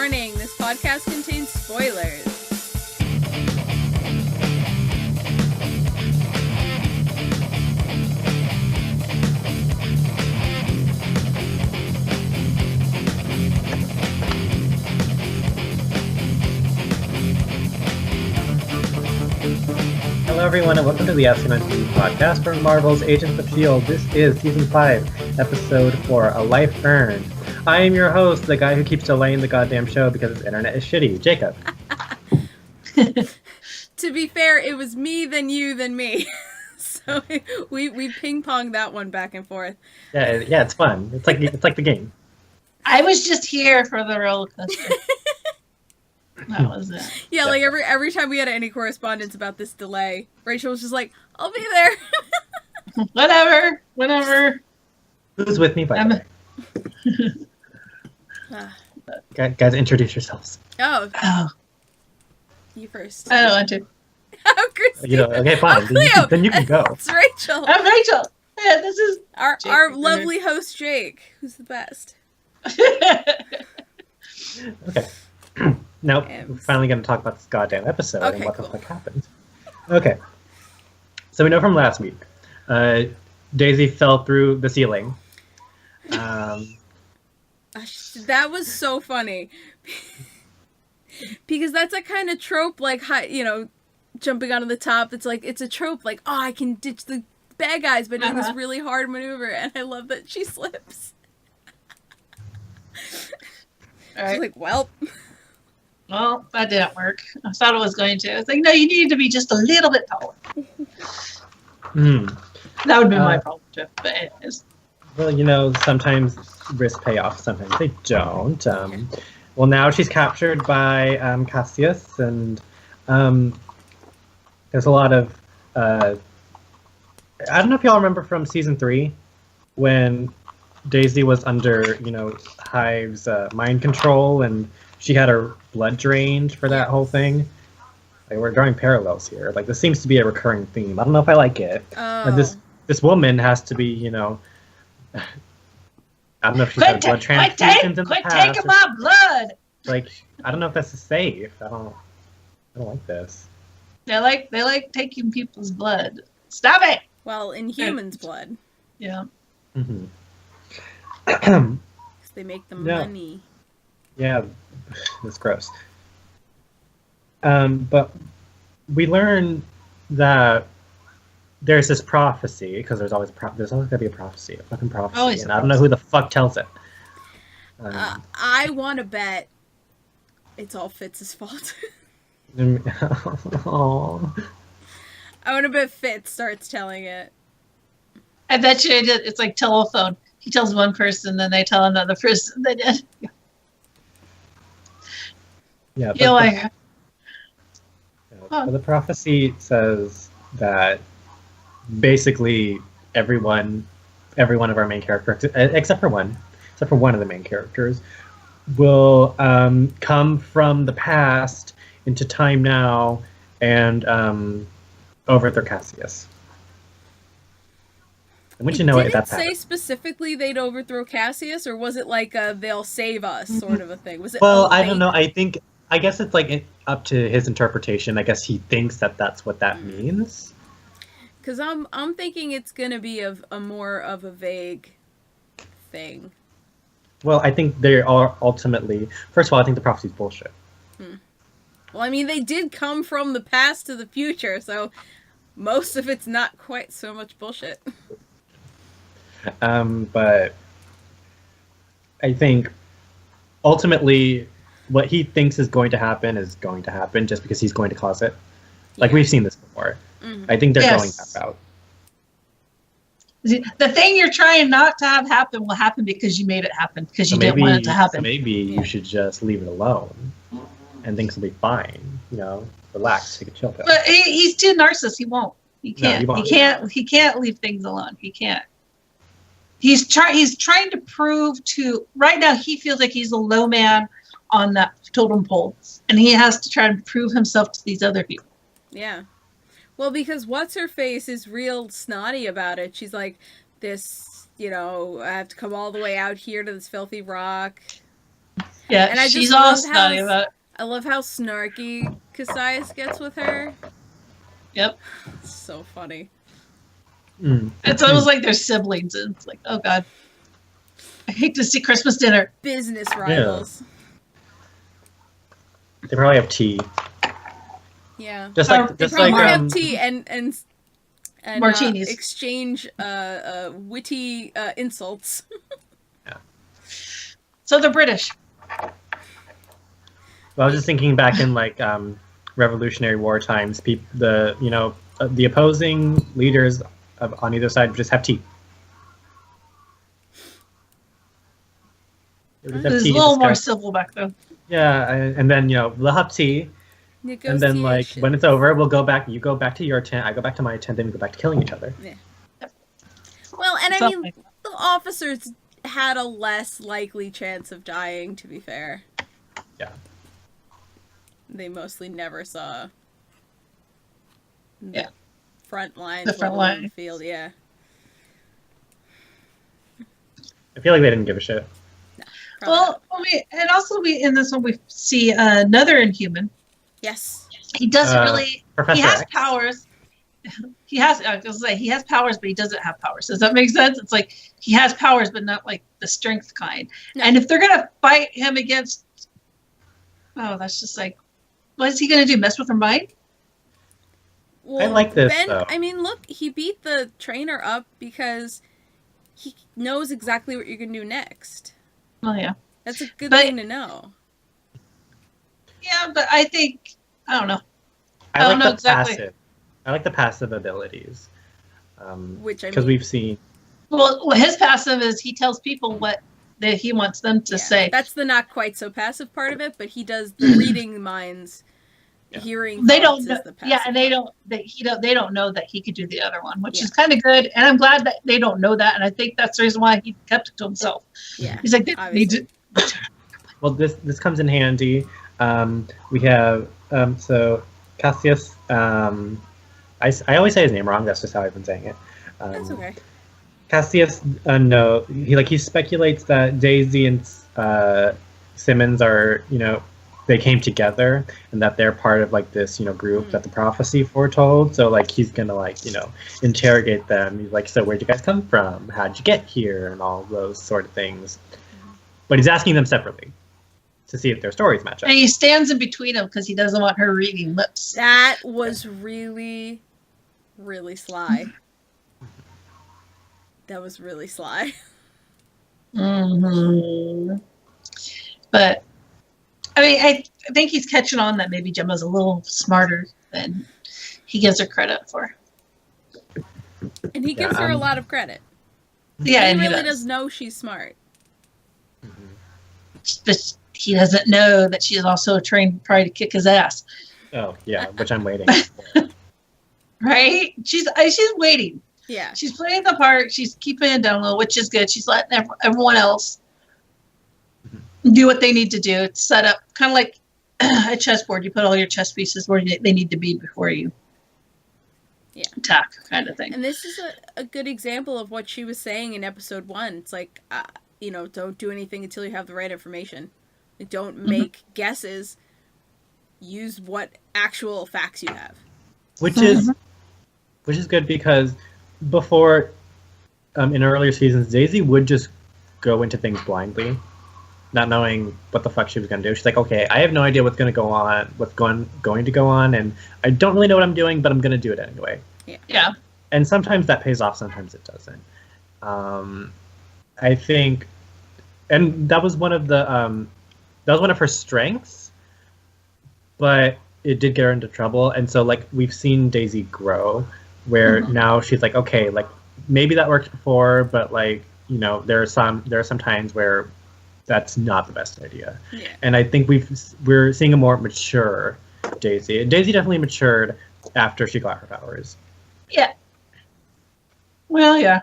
Warning, this podcast contains spoilers. Hello everyone and welcome to the SMNT podcast for Marvel's Agents of S.H.I.E.L.D. This is Season 5, Episode 4, A Life Earned. I am your host, the guy who keeps delaying the goddamn show because his internet is shitty, Jacob. To be fair, it was me, then you, then me. So we ping-ponged that one back and forth. Yeah, it's fun. It's like the game. I was just here for the roller coaster. That was it. Yeah, like every time we had any correspondence about this delay, Rachel was just like, I'll be there. Whatever. Who's with me, by the way? Guys, introduce yourselves. Oh. You first. I don't want to. I'm Christina. You know, okay, fine. Then you can go. It's Rachel. I'm Rachel. Yeah, this is Our lovely host, Jake, who's the best. Okay. Now, we're finally going to talk about this goddamn episode and what the fuck happened. Okay. So we know from last week, Daisy fell through the ceiling. That was so funny. Because that's a kind of trope, like, jumping onto the top. It's like, it's a trope, like, oh, I can ditch the bad guys by doing this really hard maneuver. And I love that she slips. all right. She's like, well, that didn't work. I thought it was going to. I was like, no, you need to be just a little bit taller. That would be my problem too. But anyways. Well, sometimes risks pay off, sometimes they don't. Well, now she's captured by Cassius, and there's a lot of... I don't know if y'all remember from Season 3, when Daisy was under, Hive's mind control, and she had her blood drained for that whole thing. Like, we're drawing parallels here. Like, this seems to be a recurring theme. I don't know if I like it. This woman has to be, I don't know if she's had blood transfusions in the past. Quit taking my blood! Like, I don't know if this is safe. I don't like this. They like taking people's blood. Stop it! well, in humans' blood. Yeah. Mm-hmm. 'Cause they make the money. Yeah, that's gross. But we learn that there's this prophecy, because there's always going to be a prophecy, a fucking prophecy, always and I don't know who the fuck tells it. I want to bet it's all Fitz's fault. Oh. I want to bet Fitz starts telling it. I bet you it's like telephone. He tells one person, then they tell another person. Yeah, but the prophecy says that basically every one of our main characters, except for one of the main characters, will come from the past into time now and overthrow Cassius. And once you know it, that's Did it say specifically they'd overthrow Cassius, or was it like a they'll save us sort of a thing? Was it? Well, I don't know. I guess it's like up to his interpretation. I guess he thinks that that's what that means. Because I'm thinking it's gonna be a more of a vague thing. Well, I think they are ultimately. First of all, I think the prophecy's bullshit. Well, I mean, they did come from the past to the future, so most of it's not quite so much bullshit. But I think ultimately what he thinks is going to happen just because he's going to cause it. Like, we've seen this before. Mm-hmm. I think they're going that route. The thing you're trying not to have happen will happen because you made it happen, because you didn't want it to happen. So maybe you should just leave it alone, and things will be fine. Relax, take a chill pill. But he's too narcissist. He won't. He can't. No, he won't. He can't leave things alone. He can't. He's trying to prove to. Right now, he feels like he's a low man on that totem pole, and he has to try to prove himself to these other people. Yeah. Well, because what's-her-face is real snotty about it. She's like, I have to come all the way out here to this filthy rock. Yeah, And I just she's all love snotty how about it. I love how snarky Cassius gets with her. Yep. It's so funny. Mm. It's almost like they're siblings, and it's like, oh god, I hate to see Christmas dinner. Business rivals. They probably have tea. Yeah. Just They like, just Probably like, have tea and Martinis. Exchange witty insults. So they're British. well, I was just thinking back in like Revolutionary War times, the opposing leaders on either side would just have tea. They would just It have was a tea and little more discuss- civil back then. Yeah, and then they'll have tea, and then like when it's over, we'll go back. You go back to your tent, I go back to my tent, then we go back to killing each other. Well, and I Something. mean, the officers had a less likely chance of dying, to be fair. Yeah. They mostly never saw the Yeah. front lines, The front let alone line. field, yeah. I feel like they didn't give a shit. Probably not. Well, and also in this one we see another Inhuman. Yes. He doesn't really. Professor He has X. powers. I was gonna say he has powers, but he doesn't have powers. Does that make sense? It's like he has powers, but not like the strength kind. No. And if they're gonna fight him against, that's just like, what is he gonna do? Mess with her mind? Well, like this, Ben, though. I mean, look, he beat the trainer up because he knows exactly what you're going to do next. Oh yeah, That's a good But- thing to know. yeah, but I think I don't know. I don't like know the exactly. passive. I like the passive abilities. Which, I Because mean, we've seen. Well, his passive is he tells people what that he wants them to yeah, say. that's the not quite so passive part of it, but he does the reading minds, Yeah. hearing They thoughts don't know, is the passive yeah, and they part. they don't know that he could do the other one, which Yeah. is kind of good. And I'm glad that they don't know that, and I think that's the reason why he kept it to himself. Yeah. He's like, they need Obviously. to. Well, this comes in handy. We have so Cassius. I always say his name wrong. That's just how I've been saying it. That's okay. Cassius, no, he speculates that Daisy and Simmons are, they came together and that they're part of like this, group that the prophecy foretold. So like he's gonna like, interrogate them. He's like, so where'd you guys come from? How'd you get here? And all those sort of things. But he's asking them separately to see if their stories match up. And he stands in between them because he doesn't want her reading lips. That was really, really sly. That was really sly. hmm But I mean, I think he's catching on that maybe Gemma's a little smarter than he gives her credit for. And he gives her a lot of credit. Yeah, he and really he does know she's smart. But he doesn't know that she's also trained probably to kick his ass, Oh yeah, which I'm waiting. right? She's waiting. Yeah. She's playing the part. She's keeping it down low, which is good. She's letting everyone else do what they need to do. It's set up kind of like a chessboard. You put all your chess pieces where they need to be before you attack, kind of thing. And this is a good example of what she was saying in episode 1. It's like, don't do anything until you have the right information. Like, don't make guesses. Use what actual facts you have. Which is good because before, in earlier seasons, Daisy would just go into things blindly, not knowing what the fuck she was going to do. She's like, okay, I have no idea what's going to go on, going to go on, and I don't really know what I'm doing, but I'm going to do it anyway. Yeah. And sometimes that pays off, sometimes it doesn't. I think, and that was one of her strengths, but it did get her into trouble. And so like we've seen Daisy grow, where now she's like, okay, like maybe that worked before, but like there are some times where that's not the best idea. Yeah. And I think we're seeing a more mature Daisy. And Daisy definitely matured after she got her powers. Yeah. Well, yeah.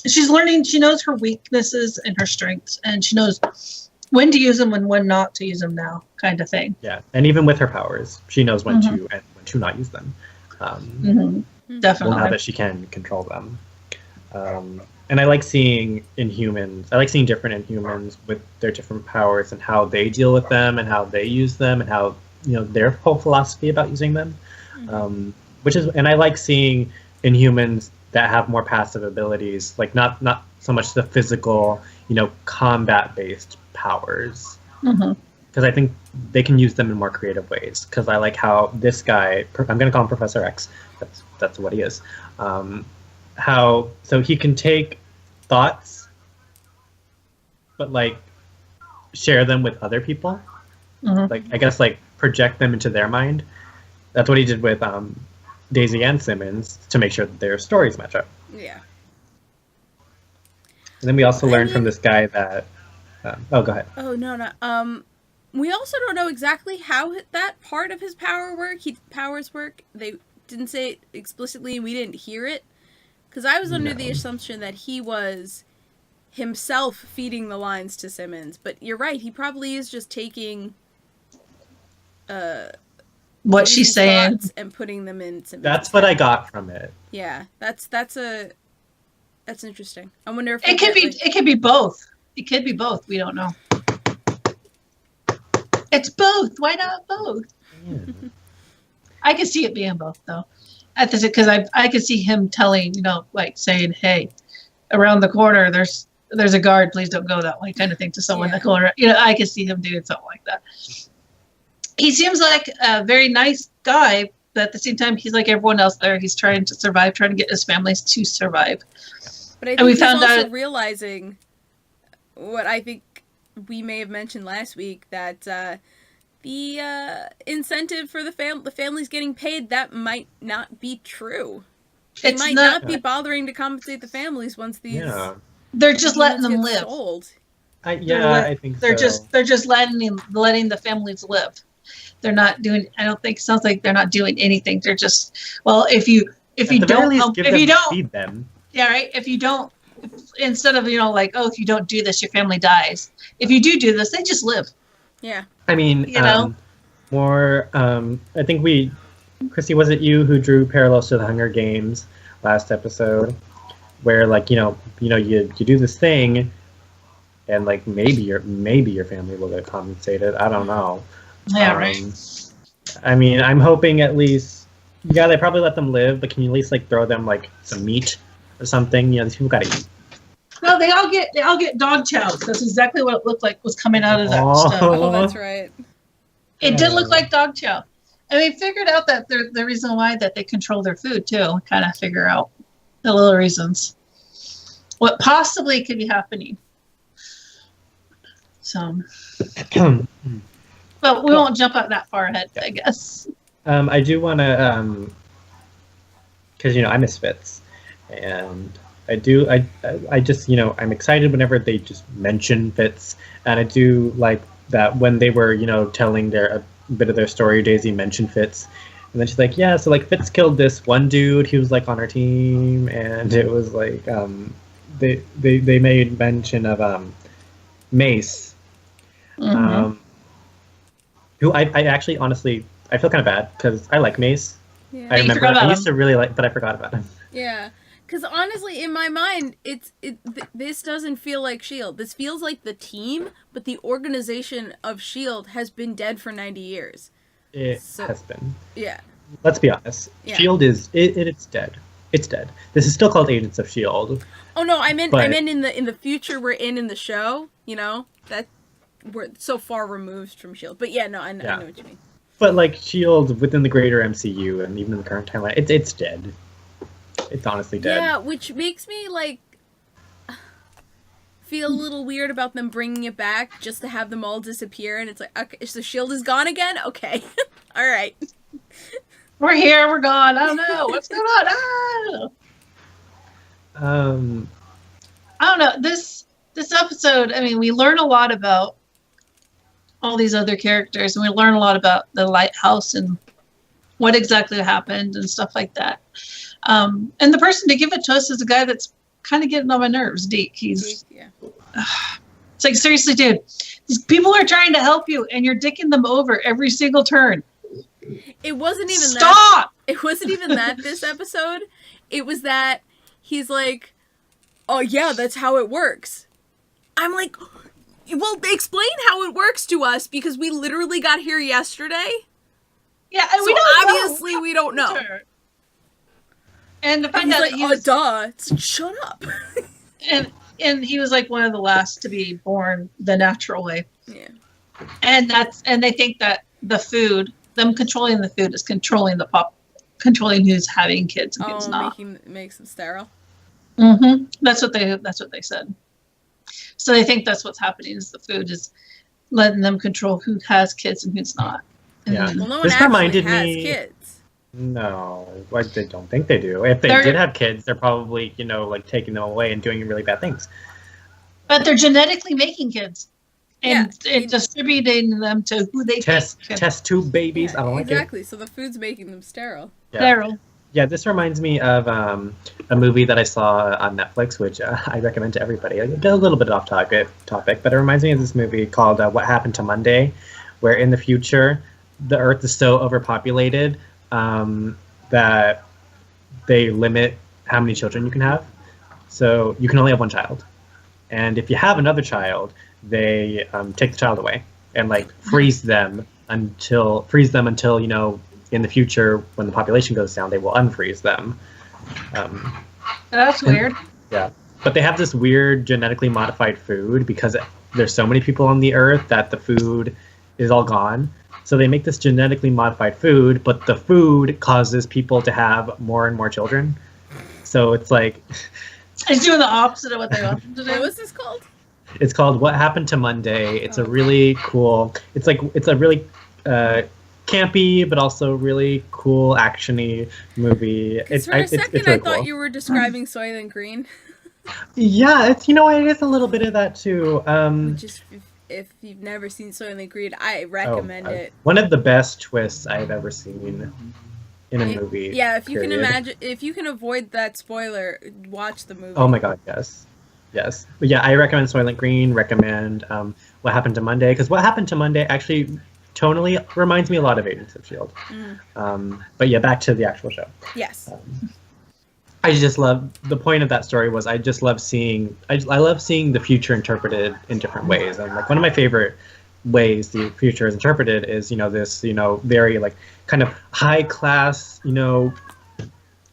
She's learning. She knows her weaknesses and her strengths, and she knows when to use them and when not to use them now, kind of thing. Yeah, and even with her powers, she knows when to and when to not use them. Well, Definitely. now that she can control them. And I like seeing Inhumans. I like seeing different Inhumans with their different powers and how they deal with them and how they use them and how their whole philosophy about using them. Mhm. And I like seeing Inhumans that have more passive abilities, like not so much the physical, combat based powers. Mm-hmm. Because I think they can use them in more creative ways. Because I like how this guy, I'm going to call him Professor X. That's what he is. So he can take thoughts, but like share them with other people. Mm-hmm. Like I guess like project them into their mind. That's what he did with Daisy and Simmons to make sure that their stories match up. Yeah. And then we also learned from this guy that. Go ahead. Oh no. We also don't know exactly how that part of his powers work. They didn't say it explicitly. We didn't hear it. Because I was under the assumption that he was himself feeding the lines to Simmons. But you're right. He probably is just taking what she's saying and putting them in Simmons. That's what I got from it. Yeah. That's interesting. I wonder if it could be both. It could be both. We don't know. It's both. Why not both? Yeah. I can see it being both, though. Because I could see him telling, like saying, "Hey, around the corner, there's a guard. Please don't go that way," kind of thing to someone in the corner. I could see him doing something like that. He seems like a very nice guy, but at the same time, he's like everyone else there. He's trying to survive, trying to get his families to survive. But I think he's also realizing what I think we may have mentioned last week, that the incentive for the families getting paid, that might not be true. They might not be bothering to compensate the families once these. Yeah. They're just letting them live. Sold. I think they're just letting the families live. They're not doing. I don't think. Sounds like they're not doing anything. They're just. Well, if you don't feed them. Yeah, right. If you don't, instead of if you don't do this, your family dies. If you do this, they just live. Yeah. I mean, more. I think Chrissy, was it you who drew parallels to the Hunger Games last episode, where you do this thing, and like maybe your family will get compensated. I don't know. Yeah, right. I mean, I'm hoping at least. Yeah, they probably let them live, but can you at least throw them some meat or something? These people gotta eat. No, they all get dog chow. That's exactly what it looked like was coming out of that stuff. Oh, that's right. It did look like dog chow. And we figured out that the reason why that they control their food too. Kind of figure out the little reasons. What possibly could be happening. So, but we won't jump out that far ahead, I guess. I do want to, because I miss Fitz, and I just I'm excited whenever they just mention Fitz, and I do like that when they were telling a bit of their story, Daisy mentioned Fitz, and then she's like, yeah, so Fitz killed this one dude, he was on our team, and it was they made mention of Mace, Mm-hmm. who I actually honestly I feel kind of bad because I like Mace. Yeah. I remember I used to really like, but I forgot about him. Yeah, because honestly, in my mind, this doesn't feel like S.H.I.E.L.D. This feels like the team, but the organization of S.H.I.E.L.D. has been dead for 90 years. It has been. Yeah. Let's be honest. Yeah. S.H.I.E.L.D. it's dead. It's dead. This is still called Agents of S.H.I.E.L.D. Oh no, I meant in the future we're in the show. That we're so far removed from S.H.I.E.L.D. But yeah, no, I know what you mean. But S.H.I.E.L.D. within the greater MCU and even in the current timeline, it's dead. It's honestly dead. Yeah, which makes me feel a little weird about them bringing it back just to have them all disappear. And it's okay, so S.H.I.E.L.D. is gone again? Okay. All right. We're here, we're gone. I don't know. What's going on? I don't know. This episode, I mean, we learn a lot about all these other characters, and we learn a lot about the lighthouse and what exactly happened and stuff like that. And the person to give it to us is a guy that's kind of getting on my nerves, Deke. It's seriously, dude, these people are trying to help you and you're dicking them over every single turn. It wasn't even Stop! It wasn't even that this episode. It was that he's like, oh yeah, that's how it works. I'm like, well, explain how it works to us because we literally got here yesterday. Yeah, and So we don't obviously know. we don't know. And to And find he's out like, that he was, duh. It's like, shut up. and he was like one of the last to be born the natural way. Yeah. And they think that the food, them controlling the food, is controlling controlling who's having kids and who's not. Makes them sterile. Mm-hmm. That's what they said. So they think that's what's happening is the food is letting them control who has kids and who's not. And Yeah. then- Well, no one This actually reminded has me- kids. No, like they don't think they do. If they did have kids, they're probably, like taking them away and doing really bad things. But they're genetically making kids and, Yeah. and distributing them to who they Test think. tube babies. Yeah, I don't like it. exactly. So the food's making them sterile. Yeah. Sterile. Yeah, this reminds me of a movie that I saw on Netflix, which I recommend to everybody. I get a little bit off topic, but it reminds me of this movie called What Happened to Monday, where in the future, the Earth is so overpopulated that they limit how many children you can have. So you can only have one child. And if you have another child, they take the child away and like freeze them until in the future, when the population goes down, they will unfreeze them. That's weird. Yeah, but they have this weird genetically modified food because there's so many people on the earth that the food is all gone. So they make this genetically modified food, but the food causes people to have more and more children. So it's like It's doing the opposite of what they want them to What do. was this called? it's called What Happened to Monday. It's a really cool. It's a really campy but also really cool actiony movie. Because for a second, it's I really thought cool. you were describing Soylent Green. Yeah, it's it is a little bit of that too. Just if you've never seen Soylent Green, I recommend it. One of the best twists I've ever seen in a movie. Yeah, if you can period. imagine, if you can avoid that spoiler, watch the movie. Oh my god, yes. But yeah, I recommend Soylent Green. Recommend What Happened to Monday, because What Happened to Monday actually tonally reminds me a lot of Agents of S.H.I.E.L.D. But yeah, back to the actual show. Yes. I just love the point of that story was I just love seeing I love seeing the future interpreted in different ways. And like one of my favorite ways the future is interpreted is this very like kind of high class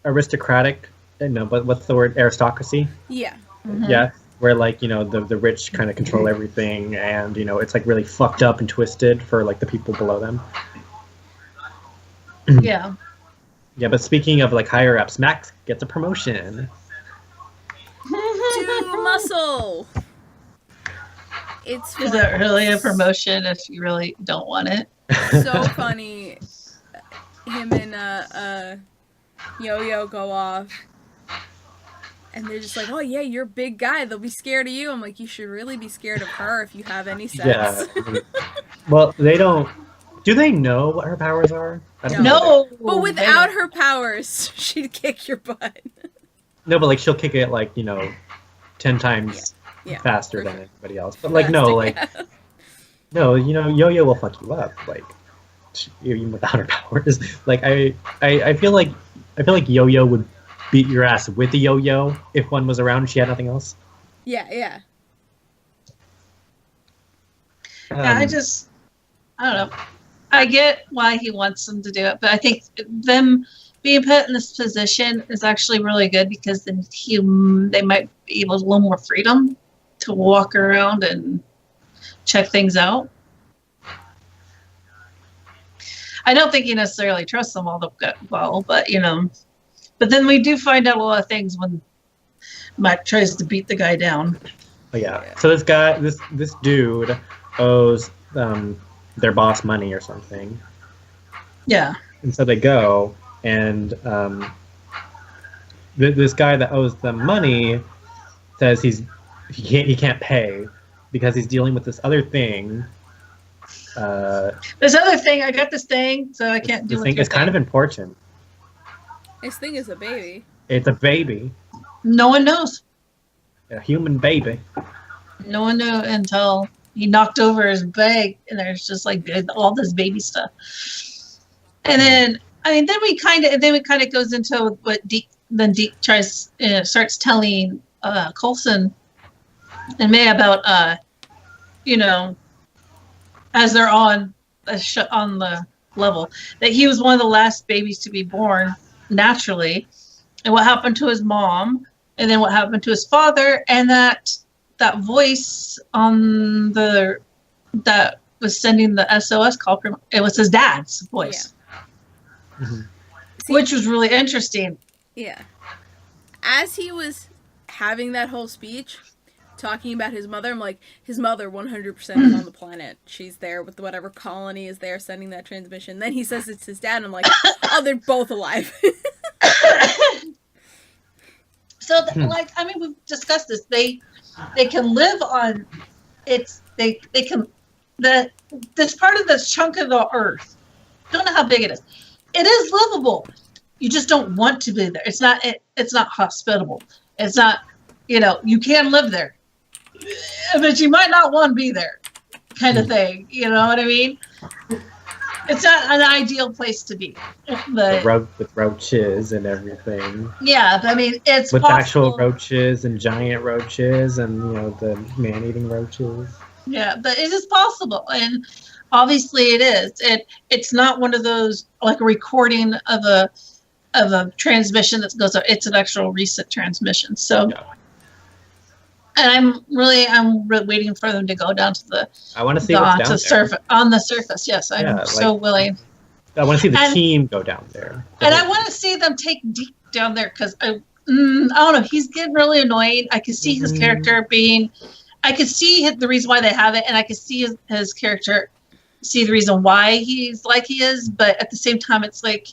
aristocratic but what's the word, aristocracy? Yeah. Mhm. Yeah, where like the rich kind of control everything, and it's like really fucked up and twisted for like the people below them. Yeah. Yeah, but speaking of like higher ups, Max gets a promotion. To muscle. It's Is that really a promotion if you really don't want it? so funny. Him and Yo-Yo go off. And they're just like, oh yeah, you're a big guy. They'll be scared of you. I'm like, you should really be scared of her if you have any sense. Yeah. Well, they don't. Do they know what her powers are? I don't No. know. But without her powers, she'd kick your butt. No, but like she'll kick it like 10 times Yeah, faster for than sure. anybody else. But like no, like no, Yo-Yo will fuck you up. Like even without her powers. Like I feel like Yo-Yo would beat your ass with a yo-yo if one was around and she had nothing else. Yeah. Yeah, I don't know. I get why he wants them to do it, but I think them being put in this position is actually really good because then they might be able to a little more freedom to walk around and check things out. I don't think he necessarily trusts them all that well, but but then we do find out a lot of things when Mike tries to beat the guy down. Oh yeah. So this guy, this dude owes their boss money or something, Yeah. and so they go, and this guy that owes them money says he can't pay because he's dealing with this other thing. This other thing, I got this thing, so I can't do This it. thing is kind of important. This thing is a baby. It's a baby, No one knows. a human baby. No one knew until he knocked over his bag, and there's just like all this baby stuff. And then, then we kind of goes into what Deke starts telling Coulson and May about you know, as they're on on the level, that he was one of the last babies to be born naturally, and what happened to his mom, and then what happened to his father, and that voice on that was sending the SOS call, it was his dad's voice, which was really interesting. Yeah. As he was having that whole speech, talking about his mother, I'm like, his mother 100% is on the planet. She's there with whatever colony is there sending that transmission. Then he says it's his dad, and I'm like, oh, they're both alive. So, like, I mean, we've discussed this. They can live on they can this part of this chunk of the earth. Don't know how big it is. It is livable. You just don't want to be there. It's not hospitable. It's not, you can live there, but you might not want to be there, kind of thing. You know what I mean? It's not an ideal place to be. But, with roaches and everything. Yeah, but I mean, it's with possible. Actual roaches and giant roaches and the man-eating roaches. Yeah, but it is possible, and obviously it is. It's not one of those like a recording of a transmission that goes up. It's an actual recent transmission. So, yeah. And I'm really waiting for them to go down to the. I want to see what's down there. On the surface. Yes, I'm so willing. I want to see the team go down there. And I want to see them take Deke down there because I don't know. He's getting really annoying. I can see his character being. I could see the reason why they have it, and I could see his character, see the reason why he's like he is. But at the same time, it's like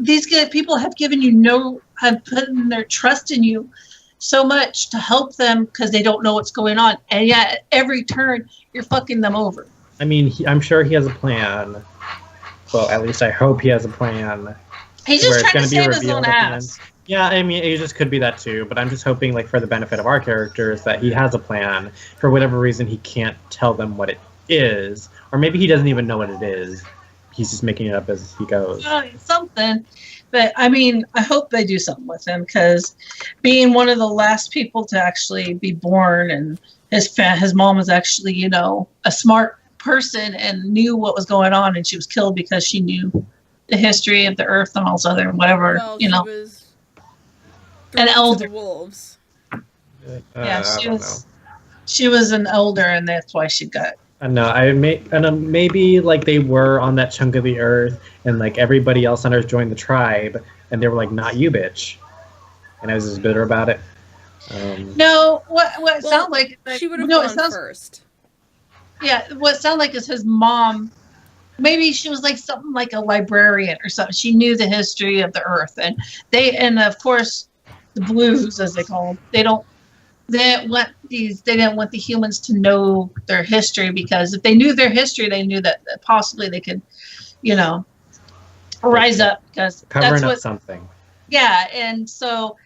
these people have given you have put in their trust in you so much to help them because they don't know what's going on, and yet at every turn you're fucking them over. I mean, I'm sure he has a plan. Well, at least I hope he has a plan. He's just trying to save his own ass. Yeah, I mean, it just could be that too, but I'm just hoping, like, for the benefit of our characters, that he has a plan. For whatever reason, he can't tell them what it is, or maybe he doesn't even know what it is. He's just making it up as he goes. Something, but I mean, I hope they do something with him because being one of the last people to actually be born, and his mom was actually, a smart person and knew what was going on, and she was killed because she knew the history of the earth and all this other whatever, well, she was an elder. Wolves. Yeah, she was an elder, and that's why she got. No, maybe like they were on that chunk of the earth, and like everybody else on Earth joined the tribe, and they were like, "Not you, bitch," and I was just bitter about it. No, what it sounded like she would have gone first. Yeah, what it sounded like is his mom. Maybe she was like something like a librarian or something. She knew the history of the earth, and of course, the blues, as they call them, they didn't want the humans to know their history, because if they knew their history, they knew that possibly they could, rise up, because covering up something. Yeah, and so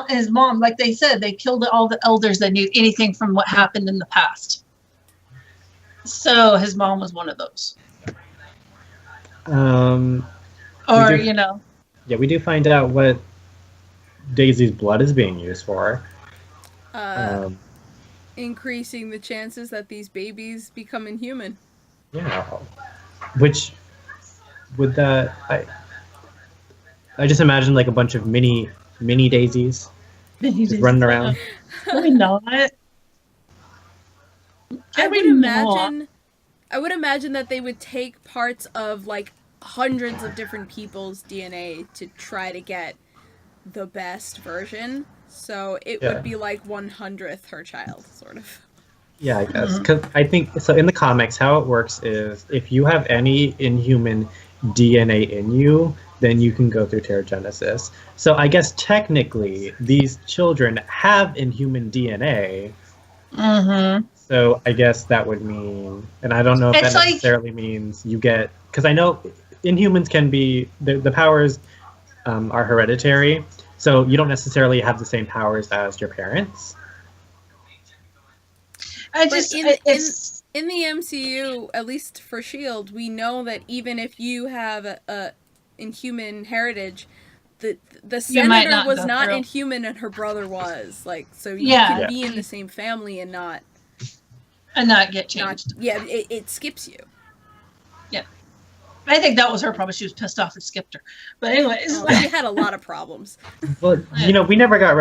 his mom, like they said, they killed all the elders that knew anything from what happened in the past. So his mom was one of those. Yeah, we do find out what Daisy's blood is being used for. Increasing the chances that these babies become inhuman. Yeah. Which would that I just imagine like a bunch of mini daisies just running around. Maybe not. I would imagine that they would take parts of like hundreds of different people's DNA to try to get the best version. So it would be like 100th her child, sort of. Yeah, I guess. Because I think, so in the comics, how it works is if you have any inhuman DNA in you, then you can go through Terrigenesis. So I guess technically these children have inhuman DNA. Mm-hmm. So I guess that would mean, and I don't know if that necessarily means you get, because I know Inhumans can be, the powers are hereditary, so you don't necessarily have the same powers as your parents. In the MCU, at least for S.H.I.E.L.D., we know that even if you have a Inhuman heritage, the You might senator not was go not through. Inhuman and her brother was. Like, so you Yeah. can Yeah. be in the same family and not get changed. yeah, it skips you. I think that was her problem. She was pissed off it skipped her. But anyways, Oh, she had a lot of problems. Well, we never got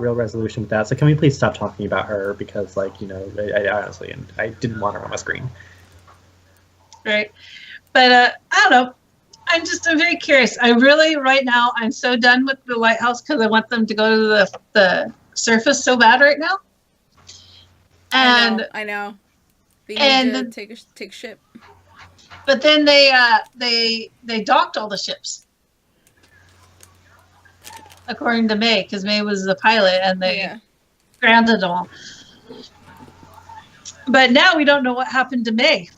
real resolution with that. So can we please stop talking about her? Because, like, I honestly, I didn't want her on my screen. right. But I don't know. I'm very curious. I really, right now, I'm so done with the lighthouse because I want them to go to the surface so bad right now. And I know. They and need to take a ship. but then they docked all the ships, according to May, because May was the pilot, and they grounded them all. But now we don't know what happened to May.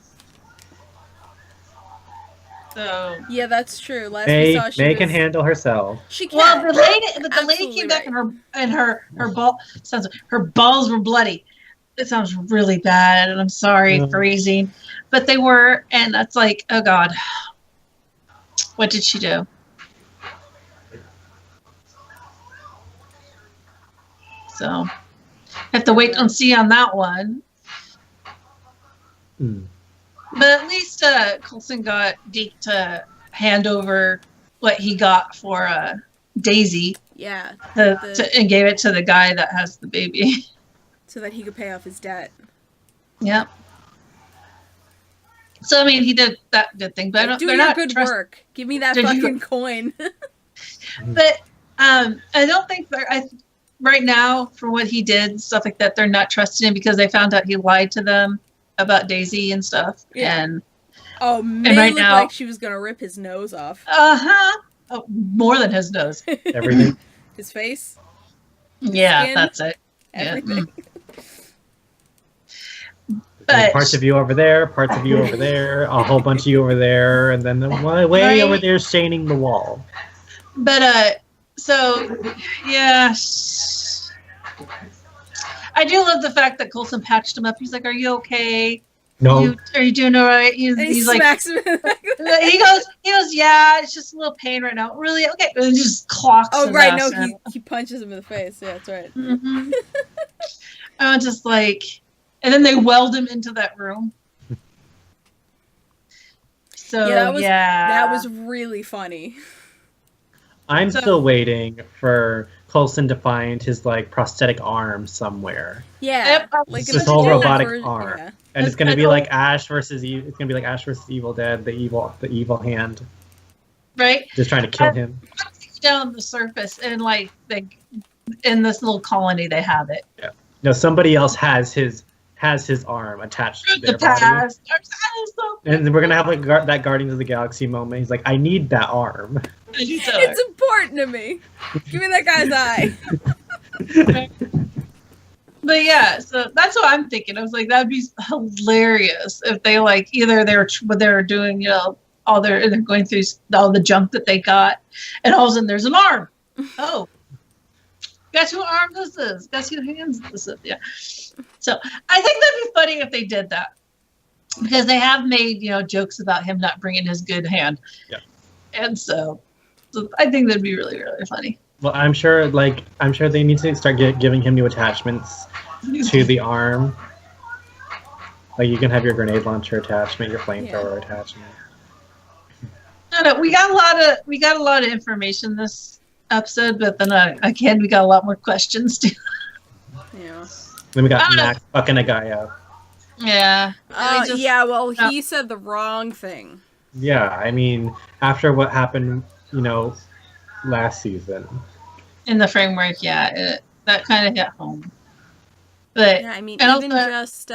So Yeah, that's true. Last we saw, she May can was- handle herself. She can. well, the lady Absolutely came back right. and her balls were bloody. It sounds really bad, and I'm sorry Yeah. for raising, but they were, and that's like, oh God, what did she do? So, have to wait and see on that one. Hmm. But at least Coulson got Deke to hand over what he got for Daisy Yeah, and gave it to the guy that has the baby. so that he could pay off his debt. Yep. So I mean, he did that good thing, but Do they're your not good work. Give me that Did you- fucking coin. But I don't think right now, for what he did, stuff like that, they're not trusting him because they found out he lied to them about Daisy and stuff. Yeah. And Oh, May right looked now- like she was gonna rip his nose off. oh, more than his nose. Everything. His face, Yeah, Skin. that's it. Yeah. everything. But parts of you over there, parts of you over there, a whole bunch of you over there, and then the one way Right. over there staining the wall. But so yeah, I do love the fact that Coulson patched him up. He's like, "Are you okay? No, Are you doing all right?" And he He's like, smacks him. In the back. he goes, "Yeah, it's just a little pain right now." Really? Okay. And then just clocks. Oh his right, ass no, in. he punches him in the face. Yeah, that's right. Mhm. I was just like, and then they weld him into that room. So Yeah, that was really funny. I'm So- still waiting for Coulson to find his like prosthetic arm somewhere, Yeah, Yep. like It's a this whole particular robotic version- arm. yeah. and it's gonna I be know. like Ash versus it's gonna be like Ash versus Evil Dead, the evil hand, right just trying to kill him. down the surface, and like in this little colony they have it. No, somebody else has his arm attached to The their body, past. and then we're gonna have like that Guardians of the Galaxy moment. He's like, I need that arm. It's important to me. Give me that guy's eye. But yeah, so that's what I'm thinking. I was like, that'd be hilarious if they like either they're doing they're going through all the junk that they got, and all of a sudden there's an arm. Oh, guess who arm this is? Guess who hands this is? Yeah. So I think that'd be funny if they did that, because they have made jokes about him not bringing his good hand. Yeah. And so I think that'd be really, really funny. Well, I'm sure they need to start giving him new attachments to the arm. Like you can have your grenade launcher attachment, your flamethrower attachment. No, we got a lot of information this episode, but then again we got a lot more questions too. Yeah. Then we got I don't know. Max fucking a guy up. Yeah. I just- Yeah, well, he said the wrong thing. Yeah, I mean, after what happened, last season. In the framework, yeah, that kind of hit home. But Yeah, I mean, and even also- just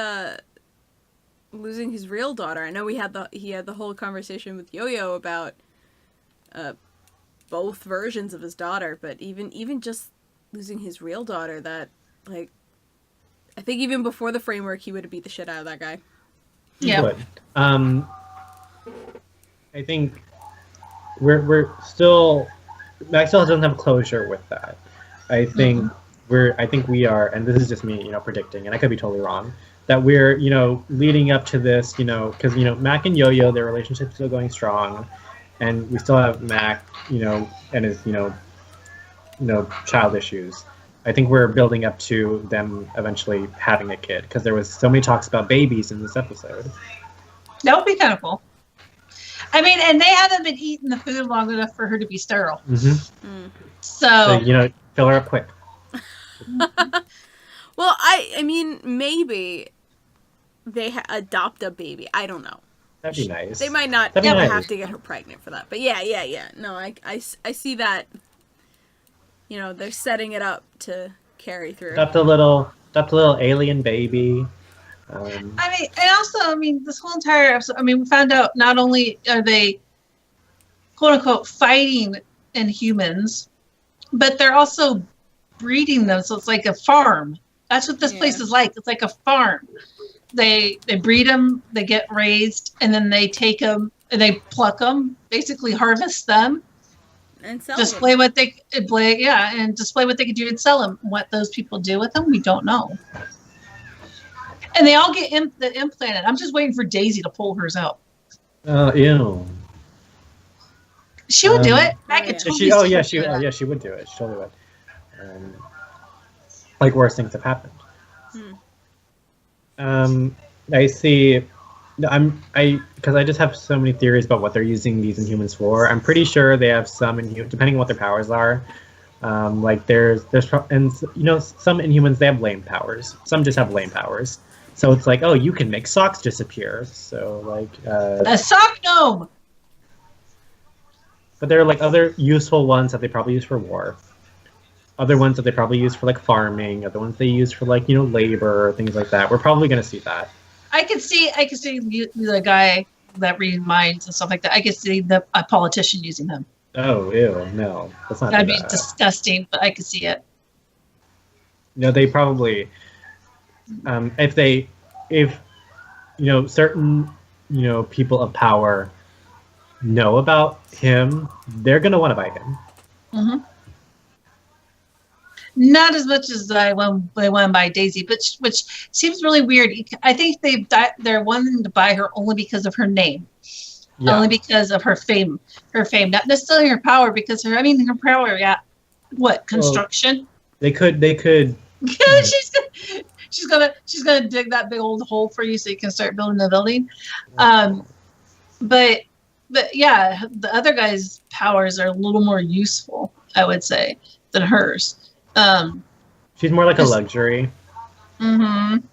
losing his real daughter. I know he had the whole conversation with Yo-Yo about both versions of his daughter, but even just losing his real daughter, that like, I think even before the framework, he would have beat the shit out of that guy. Yeah. But, I think we're still Maxwell doesn't have closure with that. I think we are, and this is just me, predicting, and I could be totally wrong, that we're, leading up to this, because, Mac and Yo-Yo, their relationship's still going strong, and we still have Mac, and his, child issues. I think we're building up to them eventually having a kid because there was so many talks about babies in this episode. That would be kind of cool. I mean, and they haven't been eating the food long enough for her to be sterile. Mm-hmm. So fill her up quick. Well, I mean, maybe they adopt a baby. I don't know. That'd be nice. They might not That'd be ever nice. have to get her pregnant for that. But yeah. No, I see that. They're setting it up to carry through. Adopt a little alien baby. This whole entire episode, we found out not only are they, quote unquote, fighting Inhumans, but they're also breeding them. So it's like a farm. That's what this place is like. It's like a farm. They breed them, they get raised, and then they take them and they pluck them, basically harvest them, and sell display them. what they and display what they can do and sell them. What those people do with them, we don't know. And they all get implanted. I'm just waiting for Daisy to pull hers out. Oh, ew. She would do it. I yeah. could totally She see her would doing that. Yeah, she would do it. She totally would. Like worse things have happened. I see. Because I just have so many theories about what they're using these Inhumans for. I'm pretty sure they have some depending on what their powers are. Like there's some Inhumans, they have lame powers. Some just have lame powers. So it's like, oh, you can make socks disappear. So like A sock gnome. but there are like other useful ones that they probably use for war. Other ones that they probably use for like farming. Other ones they use for like labor, things like that. We're probably gonna see that. I could see the guy that reads minds and stuff like that. I could see a politician using them. Oh, ew, no, that's not. That'd be disgusting, but I could see it. No, they probably, if certain people of power know about him, they're gonna want to buy him. Mm-hmm. Not as much as they want to buy Daisy, but which seems really weird. I think they're wanting to buy her only because of her name, only because of her fame. Not necessarily her power, because her power. Yeah, what construction? Well, they could. she's gonna dig that big old hole for you so you can start building the building. But yeah, the other guy's powers are a little more useful, I would say, than hers. She's more like a luxury. Mm-hmm.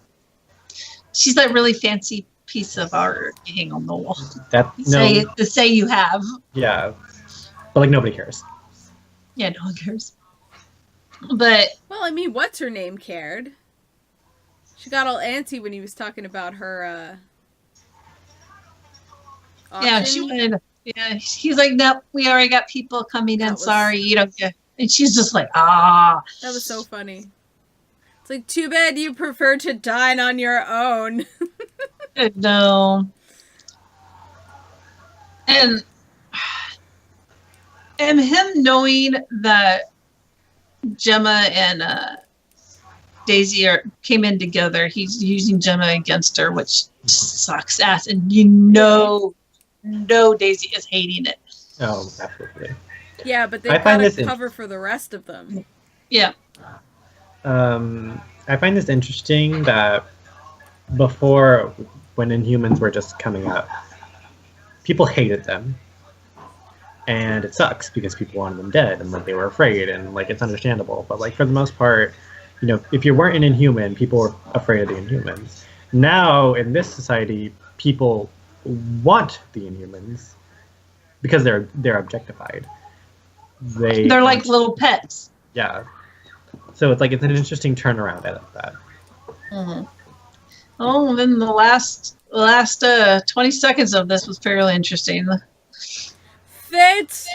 She's that really fancy piece of art you hang on the wall. To say you have. Yeah, but like nobody cares. Yeah, no one cares. But well, what's her name cared. She got all antsy when he was talking about her. Auction. Yeah, she wanted. Yeah, he's like, nope, we already got people coming in. Sorry, you don't get. And she's just like, ah. That was so funny. It's like, too bad you prefer to dine on your own. No. And him knowing that Gemma and Daisy came in together, he's using Gemma against her, which sucks ass. And Daisy is hating it. Oh, absolutely. Yeah, but they've got to cover for the rest of them. Yeah. I find this interesting that before, when Inhumans were just coming up, people hated them. And it sucks because people wanted them dead and like they were afraid and like it's understandable. But like for the most part, if you weren't an Inhuman, people were afraid of the Inhumans. Now in this society, people want the Inhumans because they're objectified. They're like little pets. Yeah. So it's an interesting turnaround out of that. Mm-hmm. Oh, and then the last 20 seconds of this was fairly interesting. Fitz.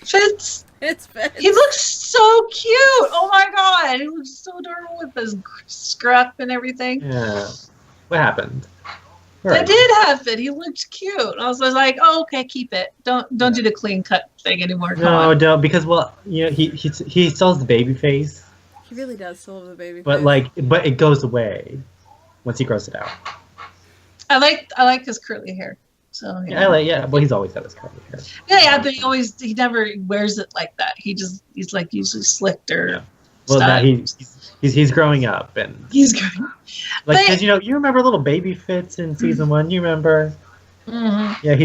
It's Fitz. He looks so cute. Oh my god, he looks so adorable with his scruff and everything. Yeah. What happened? I did have Fitz. He looked cute. I was like, oh, okay, keep it. Don't do the clean cut thing anymore. No, don't, because he still has the baby face. He really does still have the baby face. But it goes away once he grows it out. I like his curly hair. So Yeah, well, he's always had his curly hair. yeah, but he never wears it like that. He's like usually slicked or. Yeah. Well, now he's growing up, and he's growing. Like, because you remember little baby Fitz in season 1. You remember? Mm-hmm. Yeah,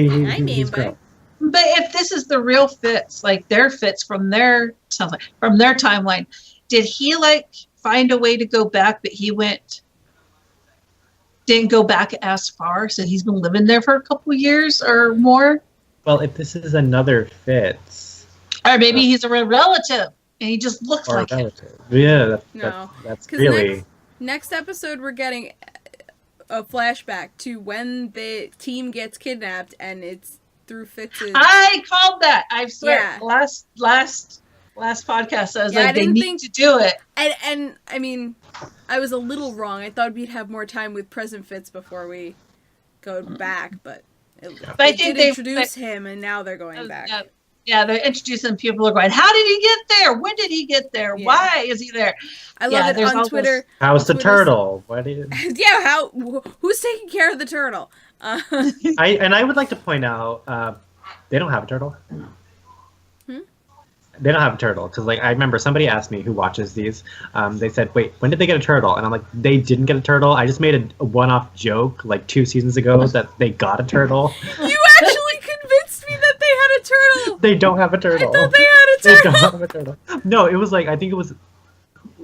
he's grown. But if this is the real Fitz, like their Fitz from their timeline, did he like find a way to go back? But he didn't go back as far, so he's been living there for a couple years or more. Well, if this is another Fitz, or maybe he's a relative and he just looks like him. Yeah, No, that's really. Next episode, we're getting a flashback to when the team gets kidnapped, and it's through Fitz's. I called that. I swear. Yeah. Last podcast, I was Yeah, like, they need to do it. And I mean, I was a little wrong. I thought we'd have more time with present Fitz before we go back, but I they think did introduce him, and now they're going back. Yeah, they're introducing people are going, how did he get there? When did he get there? Yeah. Why is he there? I love it on Twitter. How's the turtle? What is? Yeah, who's taking care of the turtle? I would like to point out, they don't have a turtle. They don't have a turtle because, like, I remember somebody asked me who watches these. They said, "Wait, when did they get a turtle?" And I'm like, "They didn't get a turtle. I just made a one-off joke like 2 seasons ago that they got a turtle." You actually convinced me that they had a turtle. They don't have a turtle. I thought they had a turtle. They don't have a turtle. No, it was like I think it was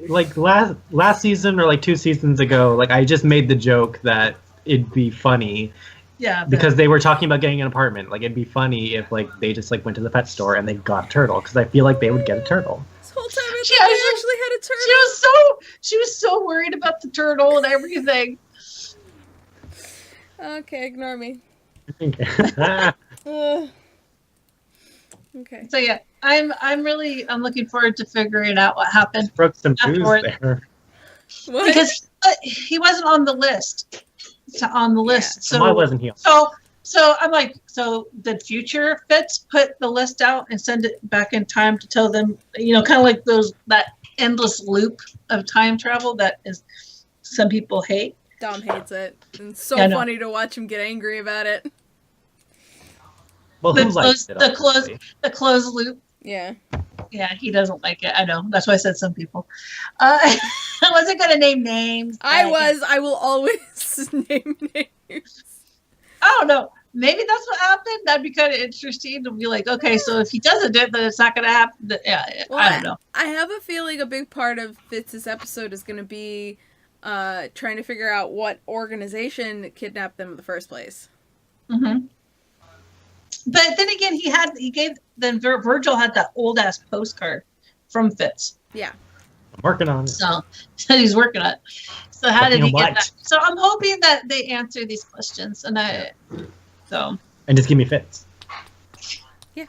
like last season or like 2 seasons ago. Like I just made the joke that it'd be funny. Yeah, because they were talking about getting an apartment. Like it'd be funny if like they just like went to the pet store and they got a turtle because I feel like they would get a turtle. This whole time I thought they actually had a turtle. She was so worried about the turtle and everything. Okay, ignore me. Okay. So yeah, I'm looking forward to figuring out what happened. Broke some news there. What? Because he wasn't on the list. So why wasn't he? So I'm like, so did future Fitz put the list out and send it back in time to tell them, kind of like that endless loop of time travel that is some people hate. Dom hates it. And it's so funny to watch him get angry about it. Well, the closed loop. Yeah. Yeah, he doesn't like it. I know. That's why I said some people. I wasn't going to name names. I will always name names. I don't know. Maybe that's what happened. That'd be kind of interesting to be like, okay, so if he doesn't do it, then it's not going to happen. Yeah, well, I don't know. I have a feeling a big part of Fitz's episode is going to be trying to figure out what organization kidnapped them in the first place. Mm-hmm. But then again, Virgil had that old ass postcard from Fitz. Yeah. I'm working on it. So he's working on it. So how did he get that? So I'm hoping that they answer these questions, and just give me Fitz. Yeah.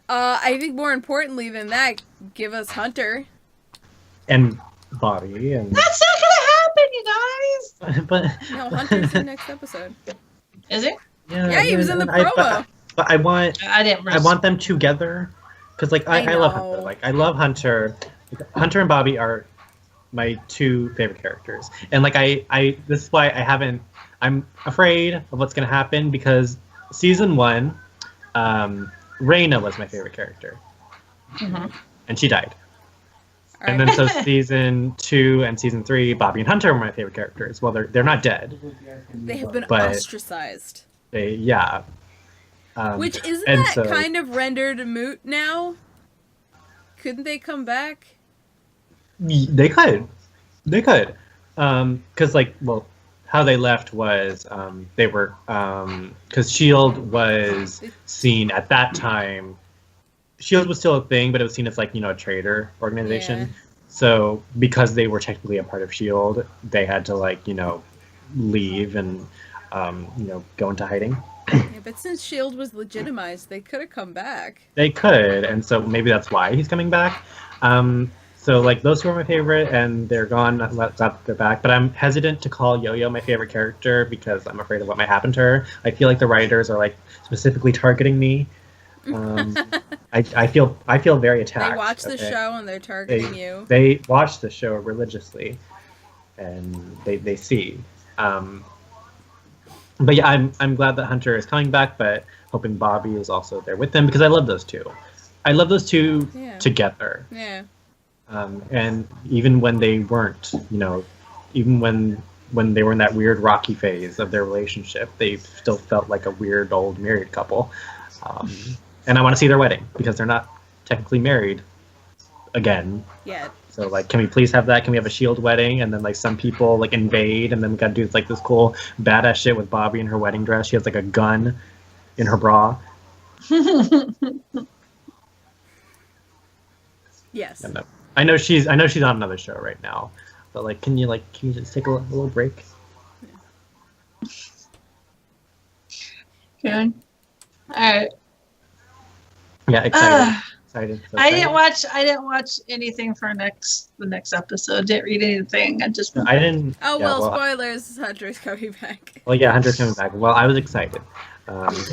I think more importantly than that, give us Hunter and Bobby, and that's not gonna happen, you guys. But no, Hunter's the next episode. Is it? Yeah, he was in the promo. But I want them together because like I love Hunter. Like I love Hunter. Hunter and Bobby are my 2 favorite characters, and like I this is why I'm afraid of what's gonna happen because season 1, Raina was my favorite character, and she died. Right. And then so season 2 and season 3, Bobby and Hunter were my favorite characters. Well, they're not dead. They have been ostracized. Which isn't that kind of rendered moot now? Couldn't they come back? They could. Because how they left was they were because S.H.I.E.L.D. was seen at that time. S.H.I.E.L.D. was still a thing, but it was seen as like a traitor organization. Yeah. So because they were technically a part of S.H.I.E.L.D., they had to leave and go into hiding. Yeah, but since S.H.I.E.L.D. was legitimized, they could have come back. They could, and so maybe that's why he's coming back. So those 2 are my favorite, and they're gone. They're back, but I'm hesitant to call Yo-Yo my favorite character because I'm afraid of what might happen to her. I feel like the writers are specifically targeting me. I feel very attacked. They watch the show and they're targeting you. They watch the show religiously, and they see. But yeah, I'm glad that Hunter is coming back, but hoping Bobby is also there with them because I love those two. I love those two together. Yeah. And even when they weren't, even when they were in that weird rocky phase of their relationship, they still felt like a weird old married couple. And I want to see their wedding because they're not technically married again. Yeah. So like, can we please have that? Can we have a shield wedding? And then like some people like invade, and then we got to do like this cool badass shit with Bobby in her wedding dress. She has like a gun in her bra. Yes. And, I know she's on another show right now, but like, can you just take a little break? Good. All right. Yeah, excited. Excited. So I excited. didn't watch anything for the next episode. Didn't read anything. I didn't. Oh, yeah, well, spoilers. Hunter's coming back. Well, yeah, Hunter's coming back. Well, I was excited,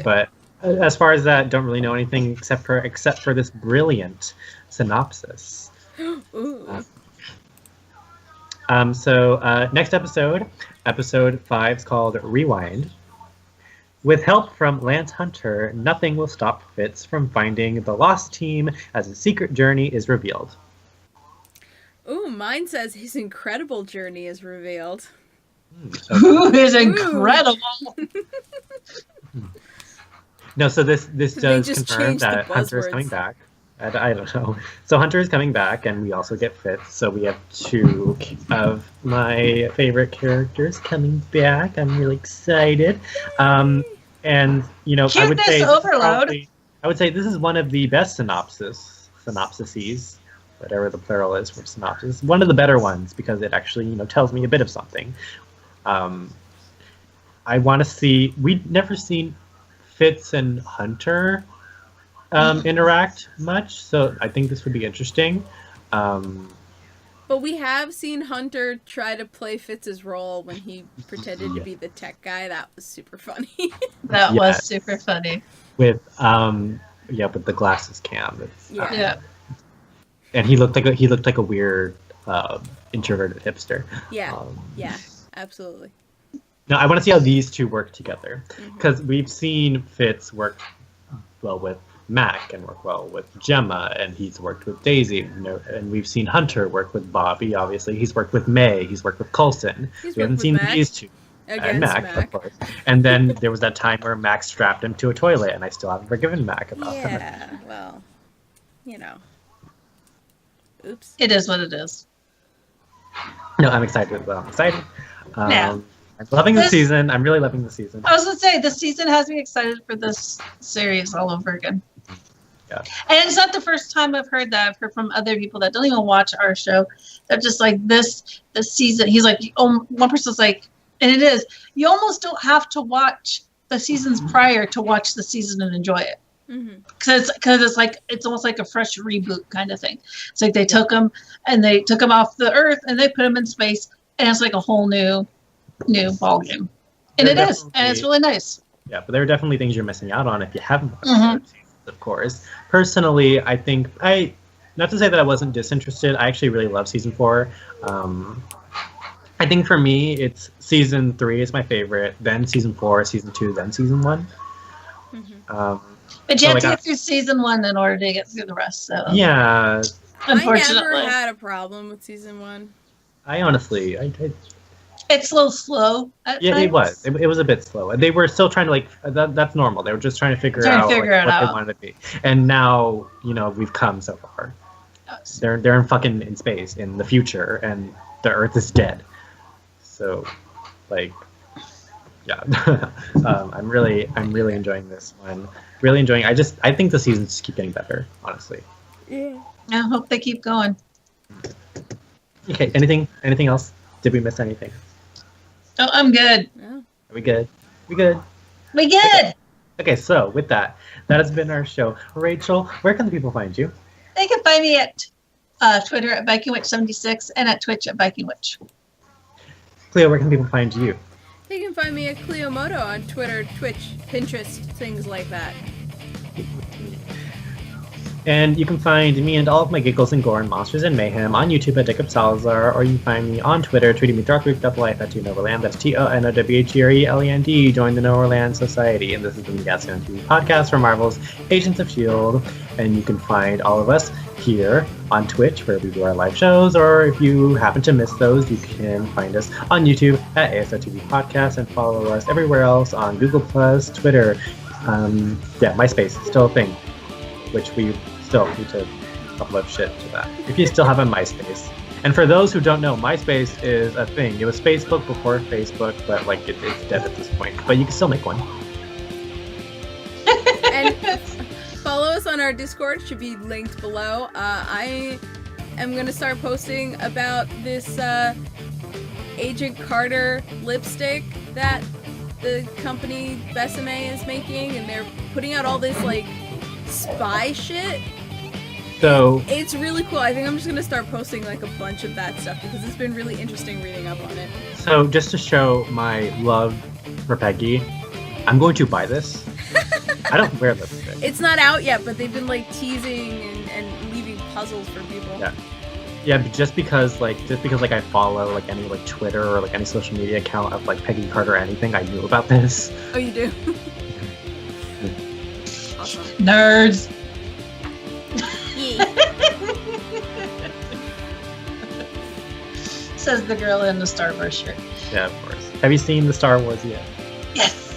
but as far as that, don't really know anything except for this brilliant synopsis. Ooh. So next episode 5 is called Rewind. With help from Lance Hunter, nothing will stop Fitz from finding the lost team as a secret journey is revealed. Ooh, mine says his incredible journey is revealed. Who is incredible? No, so this does just confirm changed the that Hunter is buzzwords. coming back. I don't know. So Hunter is coming back, and we also get Fitz. So we have 2 of my favorite characters coming back. I'm really excited. And I would Cuteness say overload. I would say this is one of the best synopsises, whatever the plural is for synopsis. One of the better ones because it actually tells me a bit of something. I want to see. We'd never seen Fitz and Hunter interact much, so I think this would be interesting. But we have seen Hunter try to play Fitz's role when he pretended to be the tech guy. That was super funny. That was super funny. With with the glasses cam. Yeah. And he looked like a weird introverted hipster. Yeah. Yeah. Absolutely. Now I want to see how these 2 work together because we've seen Fitz work well with Mac and work well with Gemma, and he's worked with Daisy. And we've seen Hunter work with Bobby. Obviously, he's worked with May. He's worked with Coulson. We haven't seen Mac. these 2. And Mac, of course. And then there was that time where Mac strapped him to a toilet, and I still haven't forgiven Mac about that. Yeah. Well, Oops. It is what it is. No, I'm excited. Well, I'm excited. Yeah. I'm loving the season. I'm really loving the season. I was going to say, this season has me excited for this series all over again. Yeah. And it's not the first time I've heard that. I've heard from other people that don't even watch our show. They're just like, this season, he's like, one person's like, and it is, you almost don't have to watch the seasons prior to watch the season and enjoy it. Because it's like, it's almost like a fresh reboot kind of thing. It's like they took him off the earth and they put him in space, and it's like a whole new ball game. And it is, and it's really nice. Yeah, but there are definitely things you're missing out on if you haven't watched the seasons, of course. Personally, I think not to say that I wasn't disinterested. I actually really love season 4. I think for me, it's season 3 is my favorite, then season 4, season 2, then season 1. But you have to get through season 1 in order to get through the rest. So yeah, unfortunately, I never had a problem with season 1. I honestly, it's a little slow. Yeah, times. it was. It was a bit slow, and they were still trying to that's normal. They were just trying to figure out what they wanted to be. And now, we've come so far. Yes. They're in space in the future, and the Earth is dead. So, yeah, I'm really enjoying this one. Really enjoying. I think the seasons just keep getting better. Honestly. Yeah. I hope they keep going. Okay. Anything else? Did we miss anything? Oh, I'm good. Yeah. Are we good? We good? We good. Okay. So with that has been our show. Rachel, where can the people find you? They can find me at Twitter at VikingWitch76 and at Twitch at VikingWitch. Cleo, where can people find you? You can find me at Cleomoto on Twitter, Twitch, Pinterest, things like that. And you can find me and all of my giggles and gore and monsters and mayhem on YouTube at Jacob Salazar, or you can find me on Twitter, tweeting me darkroot.life at ToNoverland. That's TONOWHERELAND. Join the Nowherland Society. And this has been the Gaston TV podcast for Marvel's Agents of S.H.I.E.L.D. And you can find all of us here on Twitch, where we do our live shows, or if you happen to miss those, you can find us on YouTube at ASO TV Podcast and follow us everywhere else on Google+, Twitter, MySpace, still a thing, which we still need to upload shit to that. If you still have a MySpace. And for those who don't know, MySpace is a thing. It was Facebook before Facebook, but like it's dead at this point. But you can still make one. And follow us on our Discord, should be linked below. I am going to start posting about this Agent Carter lipstick that the company Besame is making, and they're putting out all this like spy shit. So It's really cool. I think I'm just going to start posting like a bunch of that stuff because it's been really interesting reading up on it. So just to show my love for Peggy, I'm going to buy this. I don't wear lipstick. It's not out yet, but they've been like teasing and leaving puzzles for people. Yeah, but just because like I follow like any like Twitter or like any social media account of like Peggy Carter or anything, I knew about this. Oh, you do? Awesome. Nerds. Yeah. Says the girl in the Star Wars shirt. Yeah, of course. Have you seen the Star Wars yet? Yes.